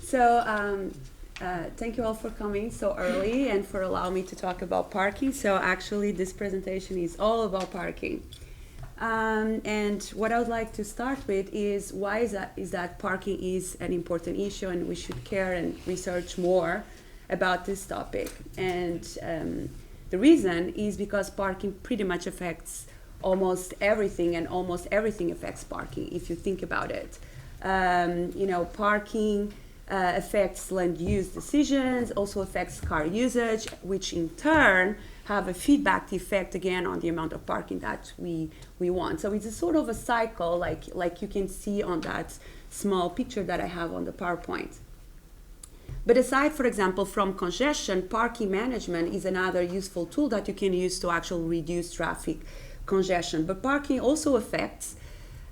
Thank you all for coming so early and for allowing me to talk about parking. So actually this presentation is all about parking. And what I would like to start with is why is that parking is an important issue and we should care and research more about this topic. And the reason is because parking pretty much affects almost everything, and almost everything affects parking if you think about it. Parking affects land use decisions, also affects car usage, which in turn have a feedback effect again on the amount of parking that we want. So it's a sort of a cycle, like you can see on that small picture that I have on the PowerPoint. But aside, for example, from congestion, parking management is another useful tool that you can use to actually reduce traffic congestion. But parking also affects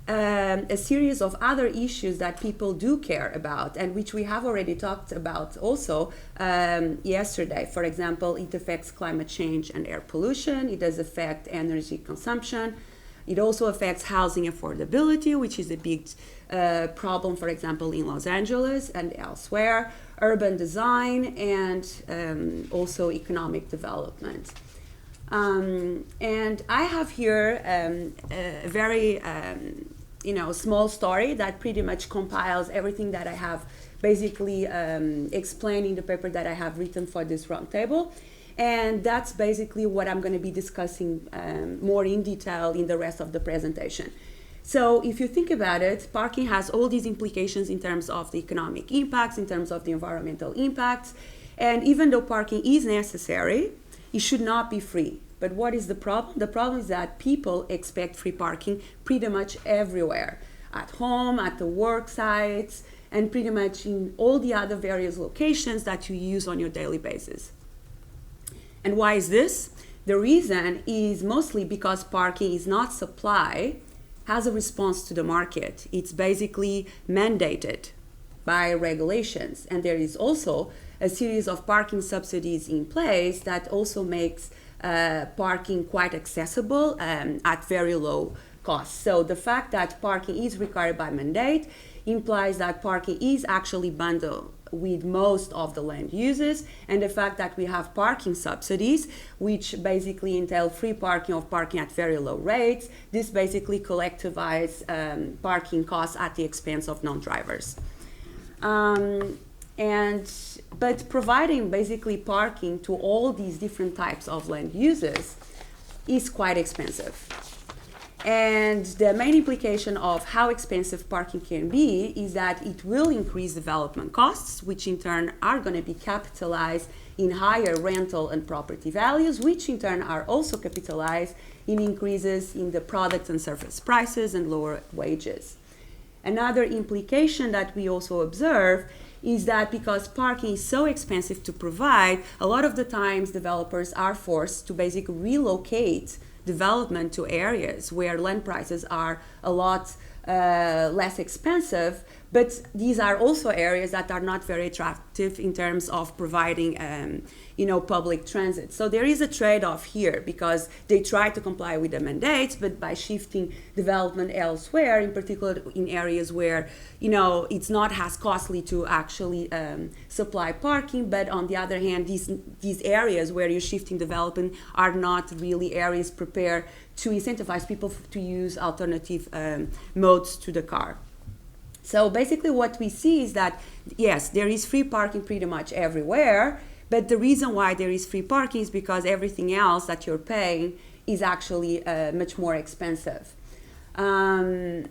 a series of other issues that people do care about and which we have already talked about also yesterday. For example, it affects climate change and air pollution. It does affect energy consumption. It also affects housing affordability, which is a big problem, for example, in Los Angeles and elsewhere, urban design, and also economic development. And I have here a very small story that pretty much compiles everything that I have basically explained in the paper that I have written for this roundtable. And that's basically what I'm going to be discussing more in detail in the rest of the presentation. So if you think about it, parking has all these implications in terms of the economic impacts, in terms of the environmental impacts. And even though parking is necessary, it should not be free. But what is the problem? The problem is that people expect free parking pretty much everywhere, at home, at the work sites, and pretty much in all the other various locations that you use on your daily basis. And why is this? The reason is mostly because parking is not supply, has a response to the market. It's basically mandated by regulations. And there is also a series of parking subsidies in place that also makes parking quite accessible at very low cost. So the fact that parking is required by mandate implies that parking is actually bundled with most of the land uses, and the fact that we have parking subsidies, which basically entail free parking or parking at very low rates, this basically collectivize parking costs at the expense of non-drivers. But providing basically parking to all these different types of land uses is quite expensive. And the main implication of how expensive parking can be is that it will increase development costs, which in turn are going to be capitalized in higher rental and property values, which in turn are also capitalized in increases in the product and service prices and lower wages. Another implication that we also observe is that because parking is so expensive to provide, a lot of the times developers are forced to basically relocate development to areas where land prices are a lot less expensive, but these are also areas that are not very attractive in terms of providing public transit. So there is a trade-off here because they try to comply with the mandates, but by shifting development elsewhere, in particular in areas where it's not as costly to actually supply parking, but on the other hand, these areas where you're shifting development are not really areas prepared to incentivize people to use alternative modes to the car. So basically what we see is that, yes, there is free parking pretty much everywhere, but the reason why there is free parking is because everything else that you're paying is actually much more expensive. And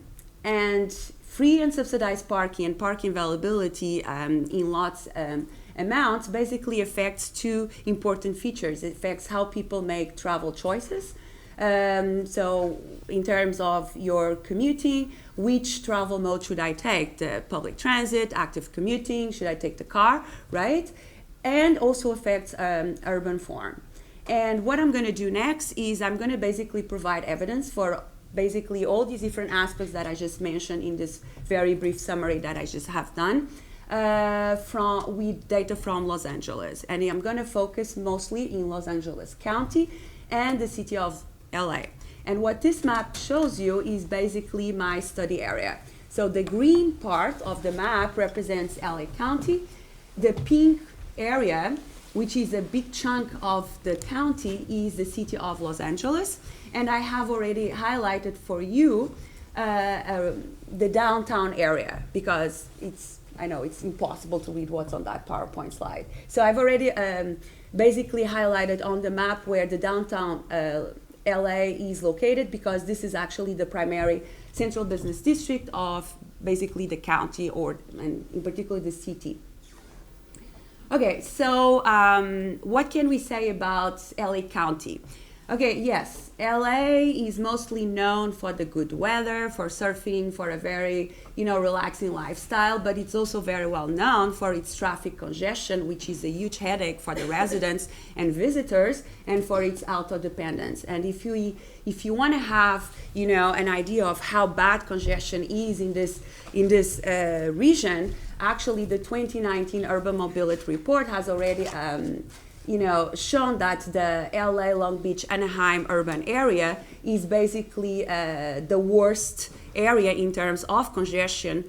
free and subsidized parking and parking availability in lots amounts basically affects two important features. It affects how people make travel choices. So in terms of your commuting, which travel mode should I take? The public transit, active commuting, should I take the car, right? And also affects urban form. And what I'm going to do next is I'm going to basically provide evidence for basically all these different aspects that I just mentioned in this very brief summary that I just have done with data from Los Angeles. And I'm going to focus mostly in Los Angeles County and the city of LA. And what this map shows you is basically my study area. So the green part of the map represents LA County. The pink area, which is a big chunk of the county, is the city of Los Angeles. And I have already highlighted for you the downtown area, because I know it's impossible to read what's on that PowerPoint slide. So I've already basically highlighted on the map where the downtown LA is located, because this is actually the primary central business district of basically the county, and in particular the city. Okay, so what can we say about LA County? Okay, yes, LA is mostly known for the good weather, for surfing, for a very, relaxing lifestyle, but it's also very well known for its traffic congestion, which is a huge headache for the residents and visitors, and for its auto dependence. And if you want to have, an idea of how bad congestion is in this region, actually the 2019 Urban Mobility Report has already shown that the LA, Long Beach, Anaheim urban area is basically the worst area in terms of congestion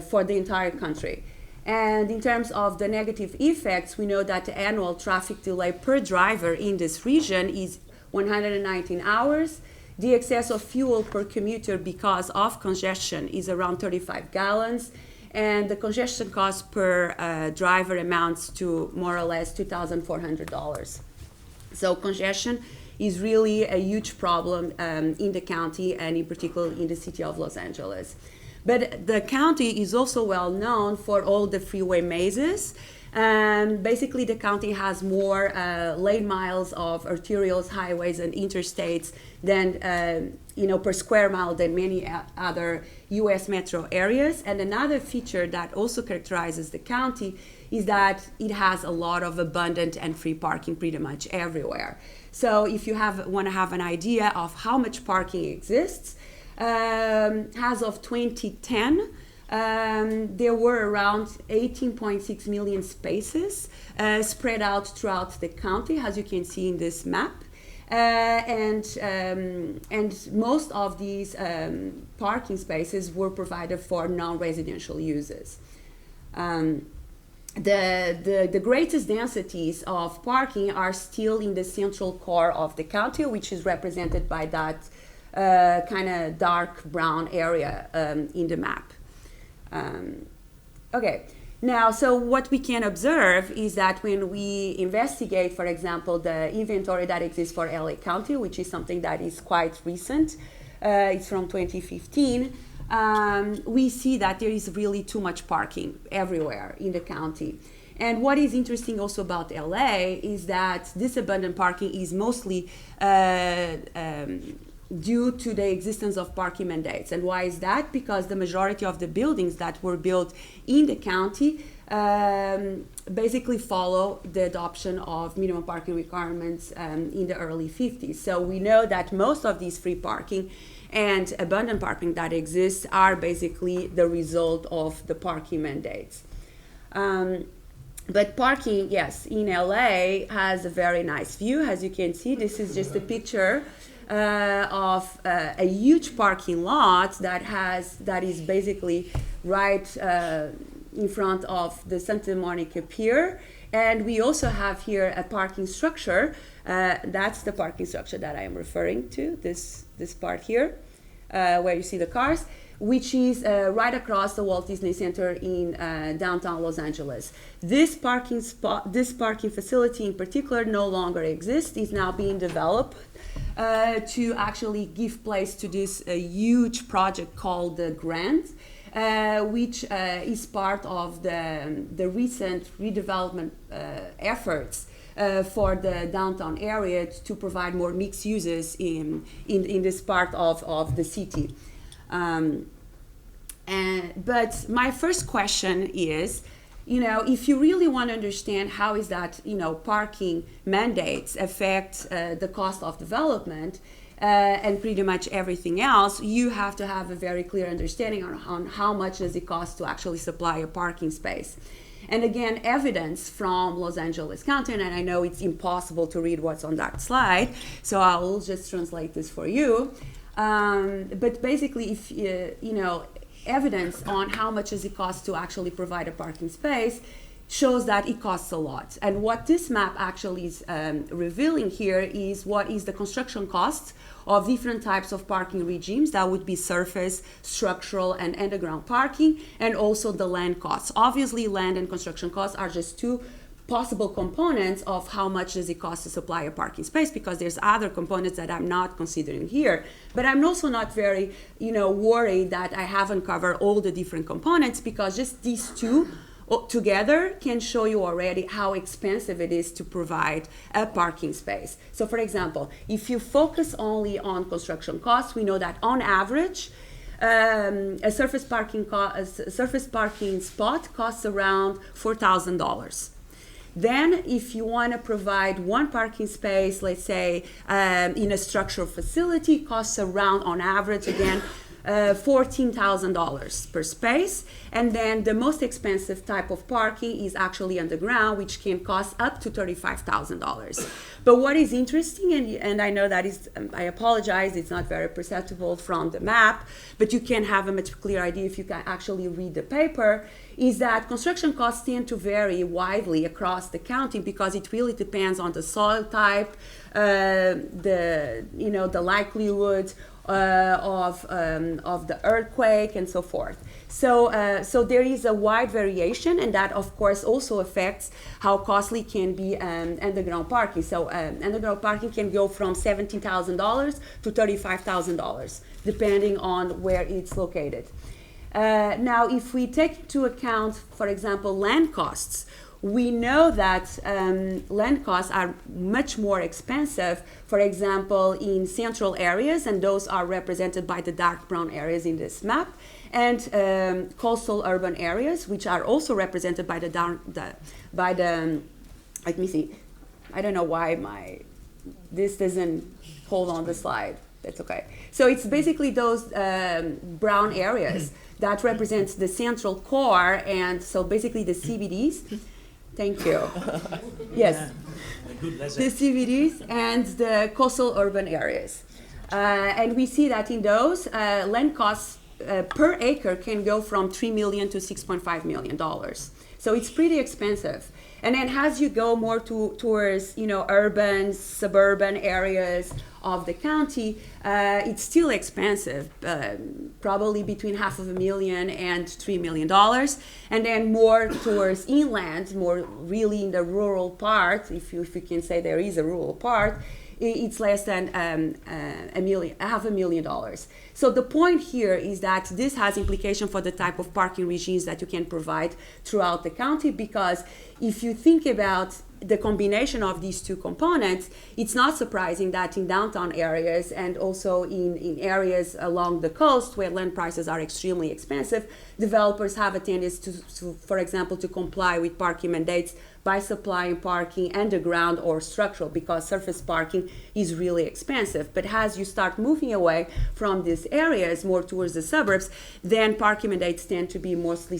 for the entire country. And in terms of the negative effects, we know that the annual traffic delay per driver in this region is 119 hours. The excess of fuel per commuter because of congestion is around 35 gallons. And the congestion cost per driver amounts to more or less $2,400. So congestion is really a huge problem in the county, and in particular in the city of Los Angeles. But the county is also well known for all the freeway mazes. Basically, the county has more lane miles of arterials, highways, and interstates than per square mile than many other U.S. metro areas. And another feature that also characterizes the county is that it has a lot of abundant and free parking pretty much everywhere. So if you want to have an idea of how much parking exists, as of 2010, there were around 18.6 million spaces spread out throughout the county, as you can see in this map. And most of these parking spaces were provided for non-residential uses. The greatest densities of parking are still in the central core of the county, which is represented by that kind of dark brown area in the map. Okay, now, so what we can observe is that when we investigate, for example, the inventory that exists for LA County, which is something that is quite recent, it's from 2015, we see that there is really too much parking everywhere in the county. And what is interesting also about LA is that this abundant parking is mostly due to the existence of parking mandates. And why is that? Because the majority of the buildings that were built in the county basically follow the adoption of minimum parking requirements in the early 50s. So we know that most of these free parking and abundant parking that exists are basically the result of the parking mandates. But parking, yes, in LA has a very nice view. As you can see, this is just a picture of a huge parking lot that is basically right in front of the Santa Monica Pier. And we also have here a parking structure. That's the parking structure that I am referring to, this part here, where you see the cars, which is right across the Walt Disney Center in downtown Los Angeles. This parking facility in particular no longer exists. It's now being developed to actually give place to this huge project called the Grand, which is part of the recent redevelopment efforts for the downtown area to provide more mixed uses in this part of the city. But my first question is, if you really want to understand how is that, parking mandates affect the cost of development and pretty much everything else, you have to have a very clear understanding on how much does it cost to actually supply a parking space. And again, evidence from Los Angeles County, and I know it's impossible to read what's on that slide, so I'll just translate this for you. But basically, if evidence on how much does it cost to actually provide a parking space shows that it costs a lot. And what this map actually is revealing here is what is the construction cost of different types of parking regimes. That would be surface, structural, and underground parking, and also the land costs. Obviously, land and construction costs are just two possible components of how much does it cost to supply a parking space, because there's other components that I'm not considering here. But I'm also not very, worried that I haven't covered all the different components, because just these two together can show you already how expensive it is to provide a parking space. So for example, if you focus only on construction costs, we know that on average, a surface parking spot costs around $4,000. Then if you want to provide one parking space, let's say in a structural facility, it costs around, on average again, $14,000 per space. And then the most expensive type of parking is actually underground, which can cost up to $35,000. But what is interesting, and I know that is, I apologize, it's not very perceptible from the map, but you can have a much clearer idea if you can actually read the paper, is that construction costs tend to vary widely across the county, because it really depends on the soil type, the likelihood of the earthquake and so forth. So there is a wide variation, and that of course also affects how costly can be underground parking. So underground parking can go from $17,000 to $35,000 depending on where it's located. Now, if we take into account, for example, land costs, we know that land costs are much more expensive, for example, in central areas, and those are represented by the dark brown areas in this map, and coastal urban areas, which are also represented by let me see, I don't know why this doesn't hold on the slide. That's okay. So it's basically those brown areas that represents the central core, and so basically the CBDs. Thank you. Yes. The CBDs and the coastal urban areas. And we see that in those, land costs per acre can go from $3 million to $6.5 million. So it's pretty expensive. And then as you go more towards, urban, suburban areas of the county, it's still expensive, probably between $500,000 and $3 million. And then more towards inland, more really in the rural part, if you can say there is a rural part, it's less than $500,000. So the point here is that this has implication for the type of parking regimes that you can provide throughout the county, because if you think about the combination of these two components, it's not surprising that in downtown areas and also in areas along the coast where land prices are extremely expensive, developers have a tendency to, for example, to comply with parking mandates by supplying parking underground or structural, because surface parking is really expensive. But as you start moving away from these areas more towards the suburbs, then parking mandates tend to be mostly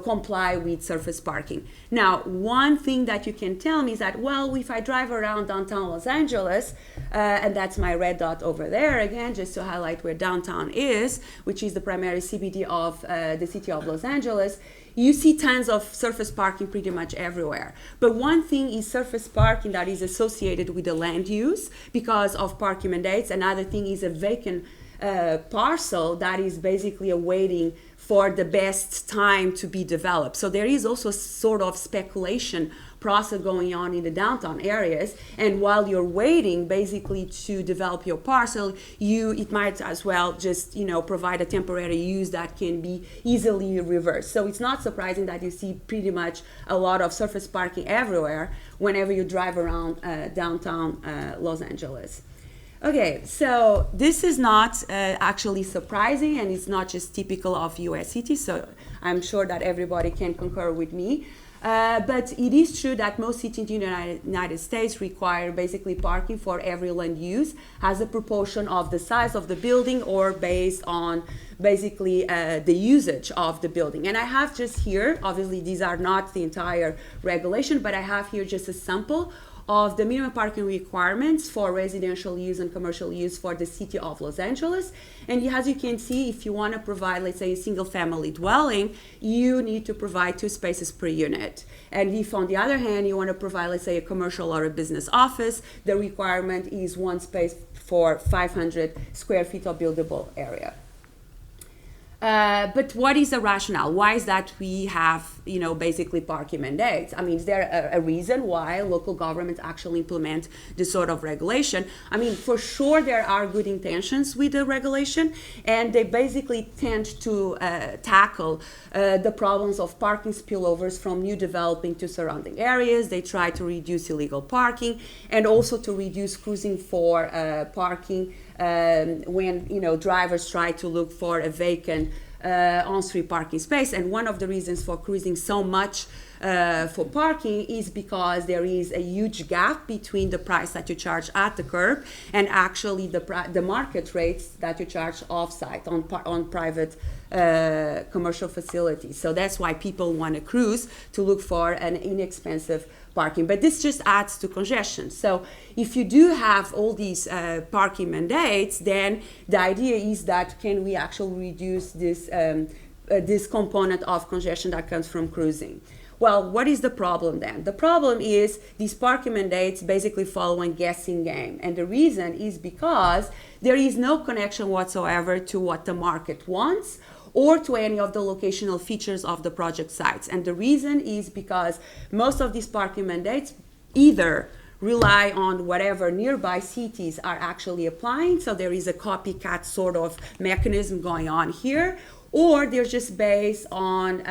comply with surface parking. Now, one thing that you can tell me is that, well, if I drive around downtown Los Angeles, and that's my red dot over there again, just to highlight where downtown is, which is the primary CBD of the city of Los Angeles, you see tons of surface parking pretty much everywhere. But one thing is surface parking that is associated with the land use because of parking mandates. Another thing is a vacant parcel that is basically awaiting for the best time to be developed. So there is also sort of speculation process going on in the downtown areas, and while you're waiting basically to develop your parcel, it might as well just provide a temporary use that can be easily reversed. So it's not surprising that you see pretty much a lot of surface parking everywhere whenever you drive around downtown Los Angeles. Okay, so this is not actually surprising, and it's not just typical of US cities, so I'm sure that everybody can concur with me. But it is true that most cities in the United States require basically parking for every land use as a proportion of the size of the building or based on basically the usage of the building. And I have just here, obviously these are not the entire regulation, but I have here just a sample of the minimum parking requirements for residential use and commercial use for the city of Los Angeles. And as you can see, if you want to provide, let's say, a single family dwelling, you need to provide 2 spaces per unit. And if, on the other hand, you want to provide, let's say, a commercial or a business office, the requirement is 1 space for 500 square feet of buildable area. But what is the rationale? Why is that we have, basically parking mandates? I mean, is there a reason why local governments actually implement this sort of regulation? I mean, for sure there are good intentions with the regulation, and they basically tend to tackle the problems of parking spillovers from new developing to surrounding areas. They try to reduce illegal parking and also to reduce cruising for parking when drivers try to look for a vacant on-street parking space. And one of the reasons for cruising so much for parking is because there is a huge gap between the price that you charge at the curb and actually the market rates that you charge off-site on private commercial facilities. So that's why people want to cruise, to look for an inexpensive parking. But this just adds to congestion. So if you do have all these parking mandates, then the idea is that can we actually reduce this component of congestion that comes from cruising? Well, what is the problem then? The problem is these parking mandates basically follow a guessing game. And the reason is because there is no connection whatsoever to what the market wants or to any of the locational features of the project sites. And the reason is because most of these parking mandates either rely on whatever nearby cities are actually applying, so there is a copycat sort of mechanism going on here, or they're just based on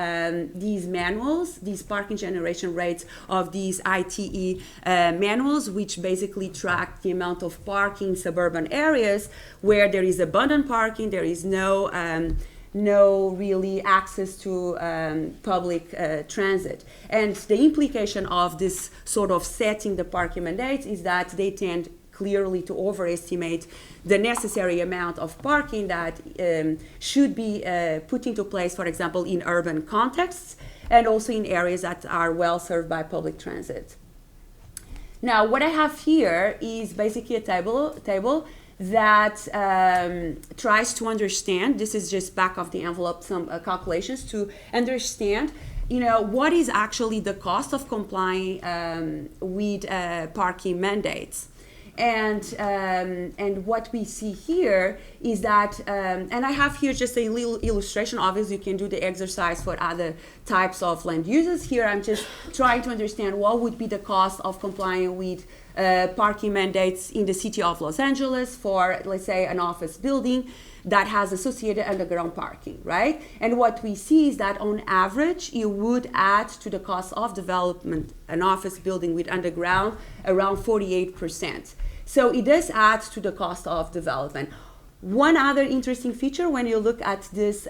these manuals, these parking generation rates of these ITE manuals, which basically track the amount of parking in suburban areas where there is abundant parking, there is no really access to public transit. And the implication of this sort of setting the parking mandates is that they tend clearly to overestimate the necessary amount of parking that should be put into place, for example, in urban contexts and also in areas that are well served by public transit. Now, what I have here is basically a table that tries to understand, this is just back of the envelope, some calculations to understand, what is actually the cost of complying with parking mandates. And what we see here is that, and I have here just a little illustration. Obviously, you can do the exercise for other types of land uses. Here, I'm just trying to understand what would be the cost of complying with parking mandates in the city of Los Angeles for, let's say, an office building that has associated underground parking, right? And what we see is that on average, you would add to the cost of development an office building with underground around 48%. So it does add to the cost of development. One other interesting feature when you look at this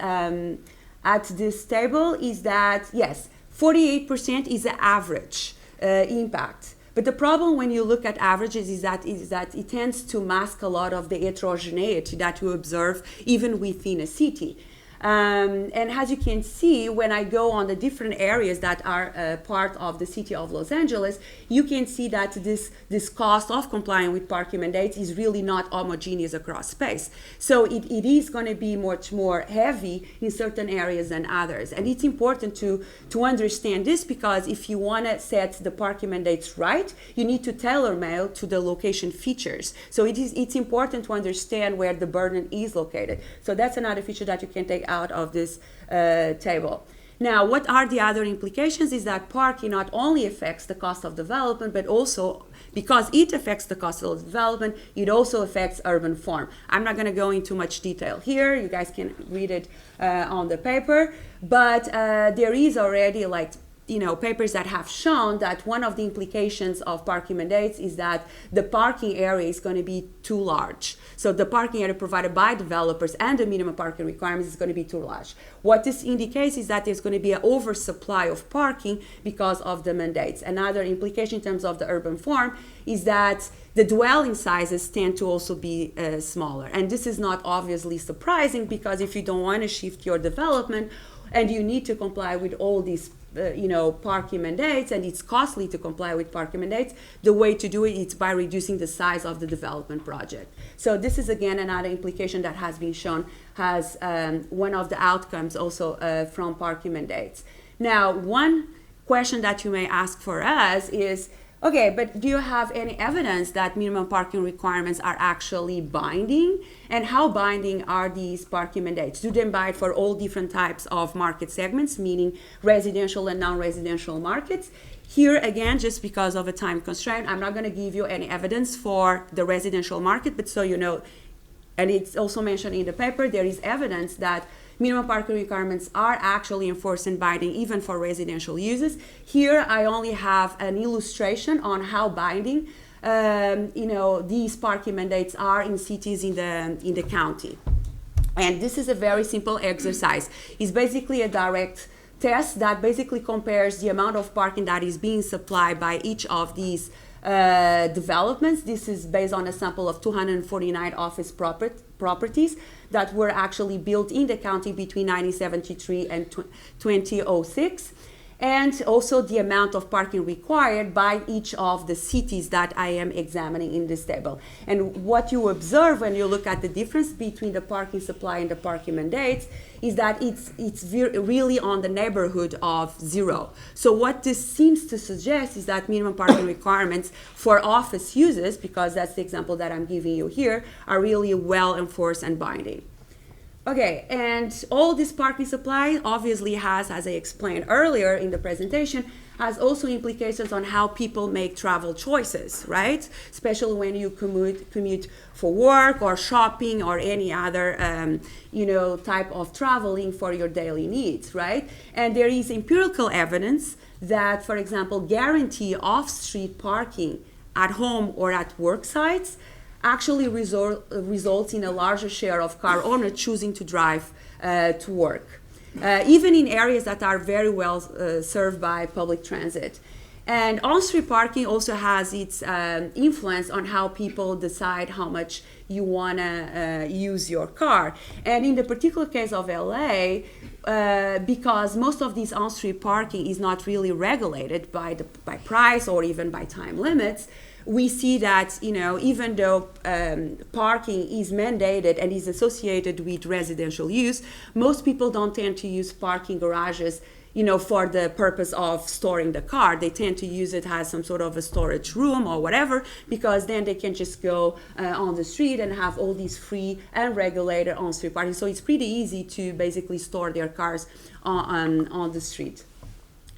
table is that, yes, 48% is the average impact. But the problem when you look at averages is that it tends to mask a lot of the heterogeneity that you observe even within a city. And as you can see, when I go on the different areas that are part of the city of Los Angeles, you can see that this cost of complying with parking mandates is really not homogeneous across space. So it is going to be much more heavy in certain areas than others. And it's important to understand this, because if you want to set the parking mandates right, you need to tailor-make to the location features. So it's important to understand where the burden is located. So that's another feature that you can take out of this table. Now, what are the other implications is that parking not only affects the cost of development, but also because it affects the cost of development, it also affects urban form. I'm not going to go into much detail here. You guys can read it on the paper, but there is already papers that have shown that one of the implications of parking mandates is that the parking area is going to be too large. So the parking area provided by developers and the minimum parking requirements is going to be too large. What this indicates is that there's going to be an oversupply of parking because of the mandates. Another implication in terms of the urban form is that the dwelling sizes tend to also be smaller. And this is not obviously surprising, because if you don't want to shift your development and you need to comply with all these parking mandates, and it's costly to comply with parking mandates, the way to do it is by reducing the size of the development project. So this is again another implication that has been shown as one of the outcomes also from parking mandates. Now, one question that you may ask for us is, okay, but do you have any evidence that minimum parking requirements are actually binding? And how binding are these parking mandates? Do they bind for all different types of market segments, meaning residential and non-residential markets? Here, again, just because of a time constraint, I'm not going to give you any evidence for the residential market, but so you know, and it's also mentioned in the paper, there is evidence that minimum parking requirements are actually enforced and binding even for residential uses. Here I only have an illustration on how binding these parking mandates are in cities in the county. And this is a very simple exercise. It's basically a direct test that basically compares the amount of parking that is being supplied by each of these developments. This is based on a sample of 249 office properties that were actually built in the county between 1973 and 2006, and also the amount of parking required by each of the cities that I am examining in this table. And what you observe when you look at the difference between the parking supply and the parking mandates is that it's really on the neighborhood of zero. So what this seems to suggest is that minimum parking requirements for office uses, because that's the example that I'm giving you here, are really well enforced and binding. Okay, and all this parking supply obviously has, as I explained earlier in the presentation, has also implications on how people make travel choices, right? Especially when you commute for work or shopping or any other, type of traveling for your daily needs, right? And there is empirical evidence that, for example, guarantee off-street parking at home or at work sites actually results in a larger share of car owners choosing to drive to work, even in areas that are very well served by public transit. And on-street parking also has its influence on how people decide how much you want to use your car. And in the particular case of LA, because most of this on-street parking is not really regulated by price or even by time limits, we see that, even though parking is mandated and is associated with residential use, most people don't tend to use parking garages, for the purpose of storing the car. They tend to use it as some sort of a storage room or whatever, because then they can just go on the street and have all these free and regulated on-street parking. So it's pretty easy to basically store their cars on the street.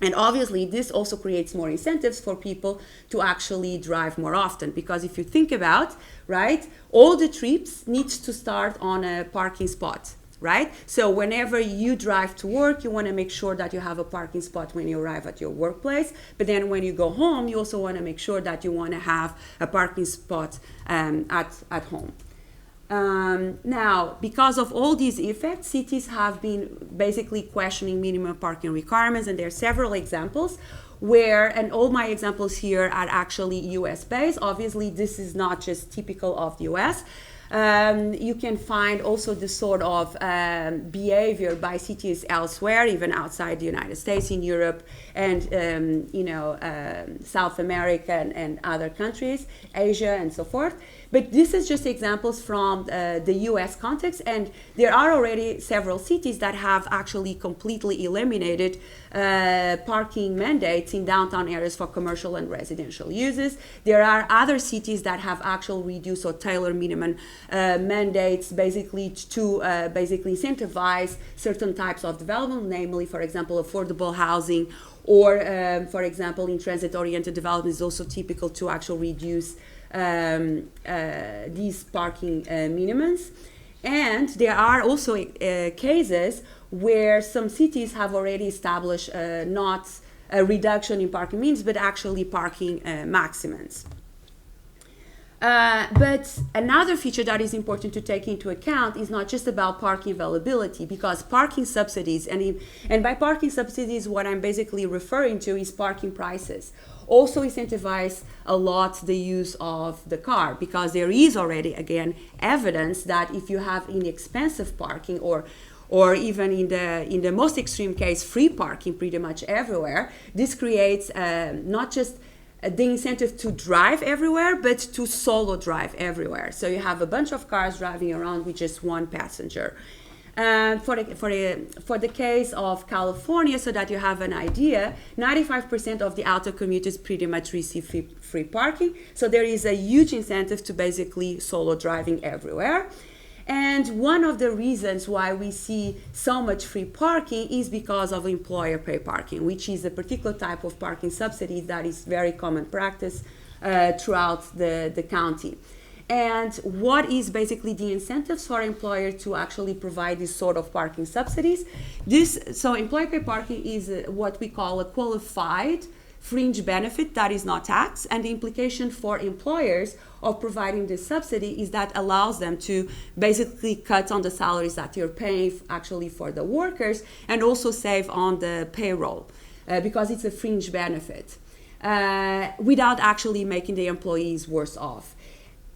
And obviously, this also creates more incentives for people to actually drive more often, because if you think about, right, all the trips need to start on a parking spot, right? So whenever you drive to work, you want to make sure that you have a parking spot when you arrive at your workplace. But then when you go home, you also want to make sure that you want to have a parking spot at home. Now, because of all these effects, cities have been basically questioning minimum parking requirements, and there are several examples where, and all my examples here are actually US based. Obviously, this is not just typical of the US. You can find also this sort of behavior by cities elsewhere, even outside the United States, in Europe, and South America and other countries, Asia, and so forth. But this is just examples from the US context, and there are already several cities that have actually completely eliminated parking mandates in downtown areas for commercial and residential uses. There are other cities that have actually reduced or tailored minimum mandates basically to basically incentivize certain types of development, namely, for example, affordable housing, or for example, in transit-oriented development is also typical to actually reduce these parking minimums. And there are also cases where some cities have already established not a reduction in parking means, but actually parking maximums. But another feature that is important to take into account is not just about parking availability, because parking subsidies, and by parking subsidies, what I'm basically referring to is parking prices, also incentivize a lot the use of the car, because there is already, again, evidence that if you have inexpensive parking or or even in the most extreme case, free parking pretty much everywhere, this creates not just the incentive to drive everywhere, but to solo drive everywhere. So you have a bunch of cars driving around with just one passenger. For the case of California, so that you have an idea, 95% of the auto commuters pretty much receive free parking. So there is a huge incentive to basically solo driving everywhere. And one of the reasons why we see so much free parking is because of employer pay parking, which is a particular type of parking subsidy that is very common practice throughout the county. And what is basically the incentives for employer to actually provide this sort of parking subsidies? So employer pay parking is what we call a qualified fringe benefit that is not taxed, and the implication for employers of providing this subsidy is that allows them to basically cut on the salaries that you're paying actually for the workers, and also save on the payroll because it's a fringe benefit without actually making the employees worse off.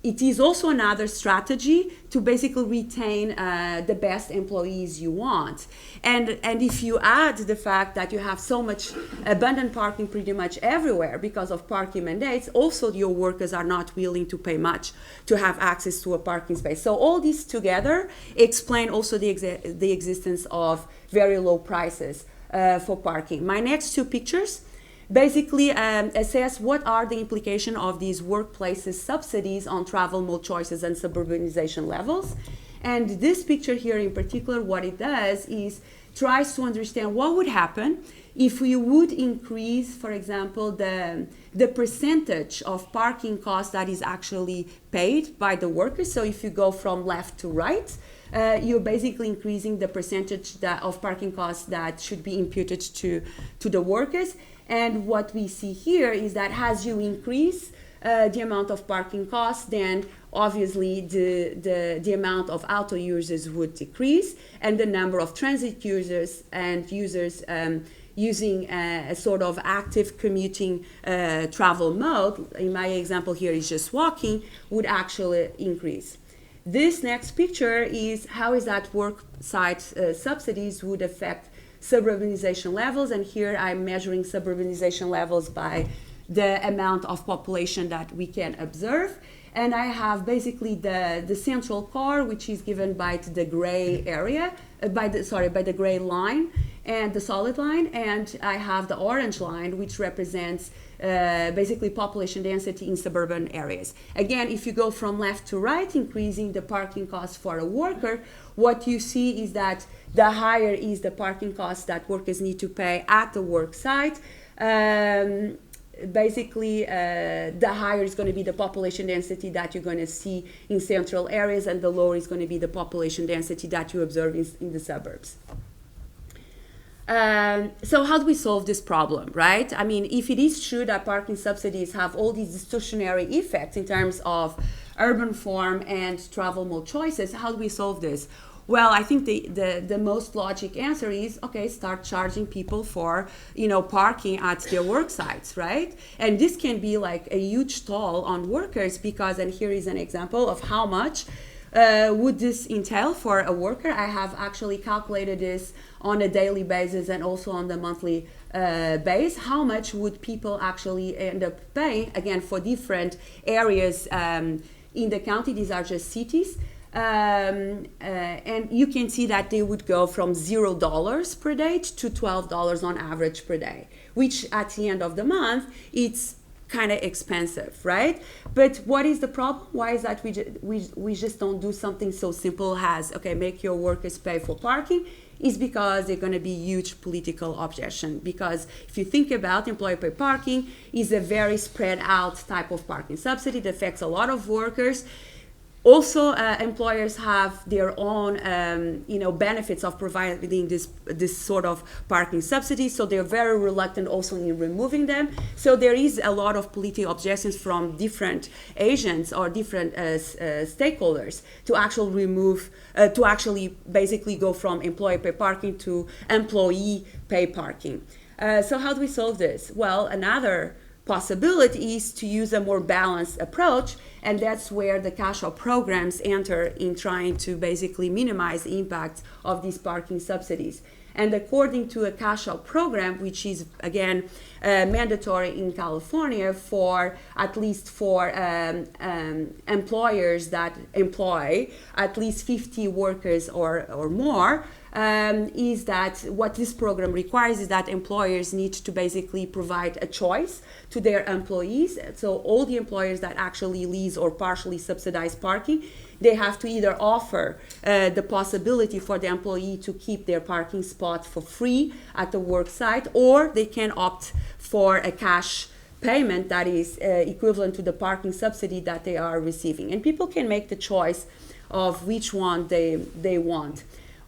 It is also another strategy to basically retain the best employees you want. And if you add the fact that you have so much abundant parking pretty much everywhere because of parking mandates, also your workers are not willing to pay much to have access to a parking space. So all these together explain also the existence of very low prices for parking. My next two pictures basically assess what are the implications of these workplaces subsidies on travel mode choices and suburbanization levels. And this picture here in particular, what it does is tries to understand what would happen if we would increase, for example, the percentage of parking costs that is actually paid by the workers. So if you go from left to right, you're basically increasing the percentage of parking costs that should be imputed to the workers. And what we see here is that as you increase the amount of parking costs, then obviously the amount of auto users would decrease, and the number of transit users and users using a sort of active commuting travel mode, in my example here is just walking, would actually increase. This next picture is how is that work site subsidies would affect suburbanization levels, and here I'm measuring suburbanization levels by the amount of population that we can observe. And I have basically the central core, which is given by the gray area, by the gray line and the solid line, and I have the orange line, which represents basically population density in suburban areas. Again, if you go from left to right, increasing the parking cost for a worker, what you see is that the higher is the parking cost that workers need to pay at the work site. Basically, the higher is going to be the population density that you're going to see in central areas, and the lower is going to be the population density that you observe in the suburbs. So how do we solve this problem, right? I mean, if it is true that parking subsidies have all these distortionary effects in terms of urban form and travel mode choices, how do we solve this? Well, I think the most logic answer is, okay, start charging people for, parking at their work sites, right? And this can be like a huge toll on workers because, and here is an example of how much would this entail for a worker. I have actually calculated this on a daily basis and also on the monthly base. How much would people actually end up paying, again, for different areas in the county? These are just cities. And you can see that they would go from $0 per day to $12 on average per day, which at the end of the month, it's kind of expensive, right? But what is the problem? Why is that we just don't do something so simple as, okay, make your workers pay for parking? Is because they're going to be huge political objection. Because if you think about employer pay parking, is a very spread out type of parking subsidy that affects a lot of workers. Also, employers have their own, benefits of providing this sort of parking subsidy, so they're very reluctant also in removing them. So there is a lot of political objections from different agents or different stakeholders to actually basically go from employer pay parking to employee pay parking. So how do we solve this? Well, another possibility is to use a more balanced approach, and that's where the cash-out programs enter in trying to basically minimize the impact of these parking subsidies. And according to a cash-out program, which is, again, mandatory in California for at least for employers that employ at least 50 workers or more, is that what this program requires is that employers need to basically provide a choice to their employees. So all the employers that actually lease or partially subsidize parking, they have to either offer the possibility for the employee to keep their parking spot for free at the work site, or they can opt for a cash payment that is equivalent to the parking subsidy that they are receiving. And people can make the choice of which one they want.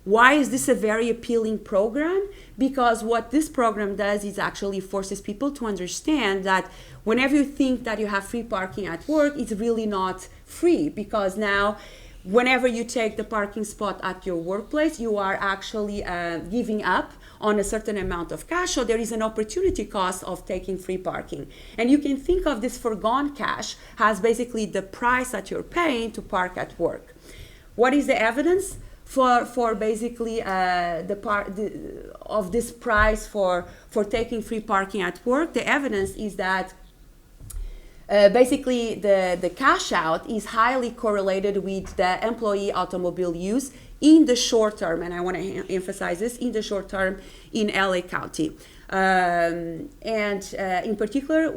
Why is this a very appealing program? Because what this program does is actually forces people to understand that whenever you think that you have free parking at work, it's really not free, because now whenever you take the parking spot at your workplace, you are actually giving up on a certain amount of cash, so there is an opportunity cost of taking free parking. And you can think of this foregone cash as basically the price that you're paying to park at work. What is the evidence for basically of this price for taking free parking at work? The evidence is that basically the cash out is highly correlated with the employee automobile use in the short term, and I want to emphasize this, in the short term in LA County. In particular,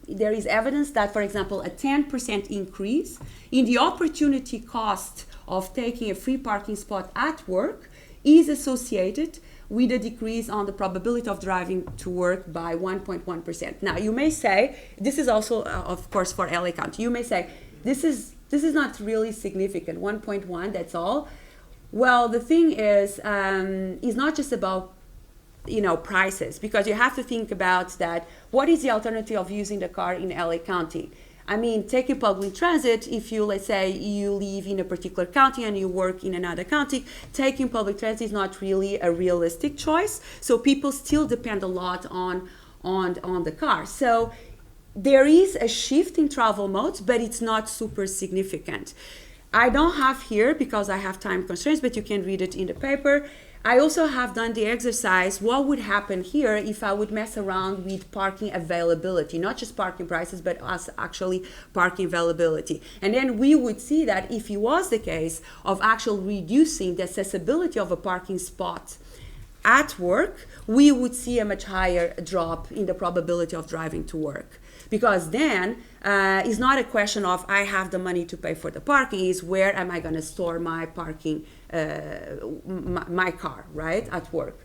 there is evidence that, for example, a 10% increase in the opportunity cost of taking a free parking spot at work is associated with a decrease on the probability of driving to work by 1.1%. Now, you may say, this is also, of course, for LA County, you may say, this is not really significant, 1.1, that's all. Well, the thing is not just about prices, because you have to think about that. What is the alternative of using the car in LA County? I mean, taking public transit, if you, let's say, you live in a particular county and you work in another county, taking public transit is not really a realistic choice. So people still depend a lot on the car. So there is a shift in travel modes, but it's not super significant. I don't have here, because I have time constraints, but you can read it in the paper. I also have done the exercise, what would happen here if I would mess around with parking availability, not just parking prices, but actually parking availability. And then we would see that if it was the case of actually reducing the accessibility of a parking spot at work, we would see a much higher drop in the probability of driving to work. Because then it's not a question of I have the money to pay for the parking, is where am I going to store my parking, my car, right, at work.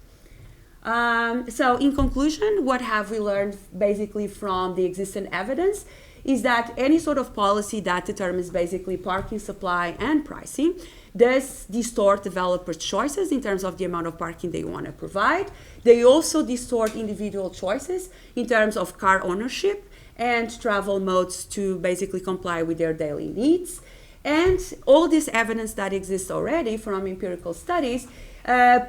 So in conclusion, what have we learned basically from the existing evidence is that any sort of policy that determines basically parking supply and pricing does distort developers' choices in terms of the amount of parking they want to provide. They also distort individual choices in terms of car ownership and travel modes to basically comply with their daily needs. And all this evidence that exists already from empirical studies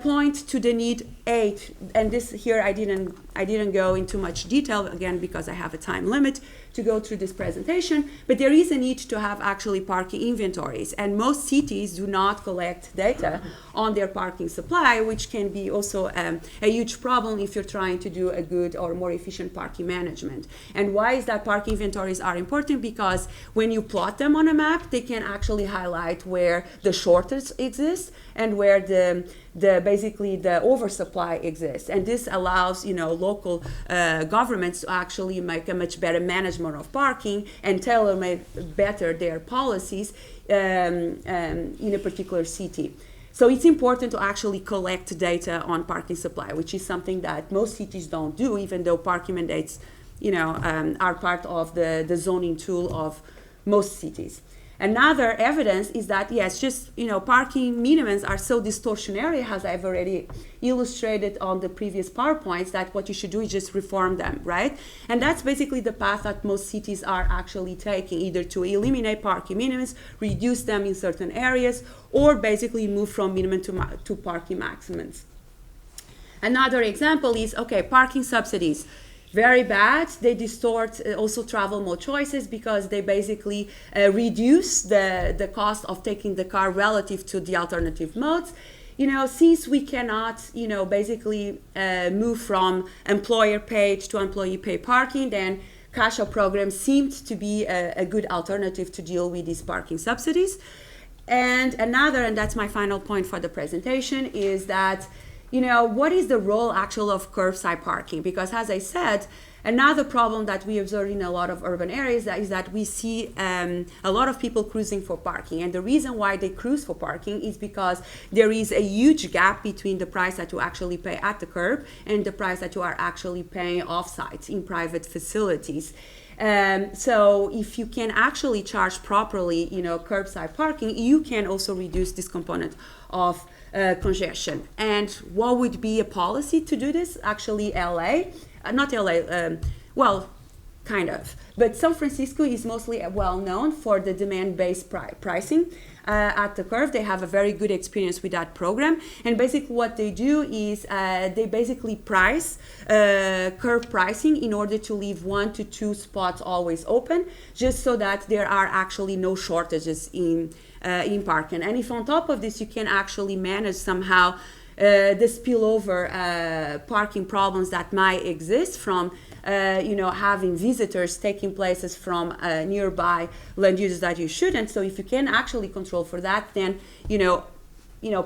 point to the need, and this here I didn't go into much detail, again, because I have a time limit to go through this presentation, but there is a need to have actually parking inventories, and most cities do not collect data on their parking supply, which can be also a huge problem if you're trying to do a good or more efficient parking management. And why is that parking inventories are important? Because when you plot them on a map, they can actually highlight where the shortage exists and where the basically the oversupply exists, and this allows local governments to actually make a much better management of parking and tailor-make better their policies in a particular city. So it's important to actually collect data on parking supply, which is something that most cities don't do, even though parking mandates are part of the zoning tool of most cities. Another evidence is that, yes, just, parking minimums are so distortionary, as I've already illustrated on the previous PowerPoints, that what you should do is just reform them, right? And that's basically the path that most cities are actually taking, either to eliminate parking minimums, reduce them in certain areas, or basically move from minimum to parking maximums. Another example is, parking subsidies. very bad. They distort also travel mode choices because they basically reduce the cost of taking the car relative to the alternative modes. Since we cannot, basically move from employer paid to employee paid parking, then cash out programs seemed to be a good alternative to deal with these parking subsidies. And that's my final point for the presentation, is that, what is the role actual of curbside parking? Because as I said, another problem that we observe in a lot of urban areas is that we see a lot of people cruising for parking. And the reason why they cruise for parking is because there is a huge gap between the price that you actually pay at the curb and the price that you are actually paying off-site in private facilities. So if you can actually charge properly, curbside parking, you can also reduce this component of congestion. And what would be a policy to do this? Actually, not LA, well, kind of. But San Francisco is mostly well known for the demand-based pricing at the curve. They have a very good experience with that program. And basically what they do is they basically price curve pricing in order to leave 1 to 2 spots always open, just so that there are actually no shortages in parking. And if on top of this you can actually manage somehow the spillover parking problems that might exist from having visitors taking places from nearby land uses that you shouldn't. So if you can actually control for that, then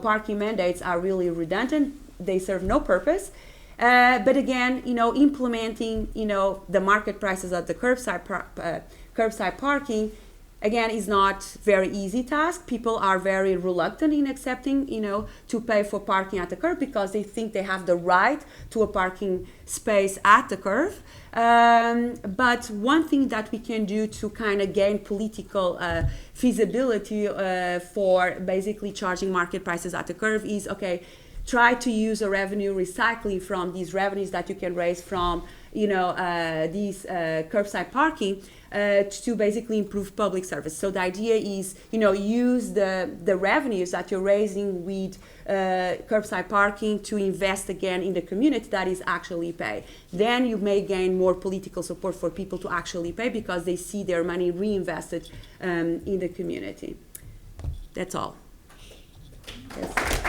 parking mandates are really redundant. They serve no purpose. But again, implementing the market prices at the curbside parking, again, is not very easy task. People are very reluctant in accepting, to pay for parking at the curb because they think they have the right to a parking space at the curb. But one thing that we can do to kind of gain political feasibility for basically charging market prices at the curb is, try to use a revenue recycling from these revenues that you can raise from, these curbside parking to basically improve public service. So the idea is, use the revenues that you're raising with curbside parking to invest again in the community that is actually pay. Then you may gain more political support for people to actually pay because they see their money reinvested in the community. That's all. Yes.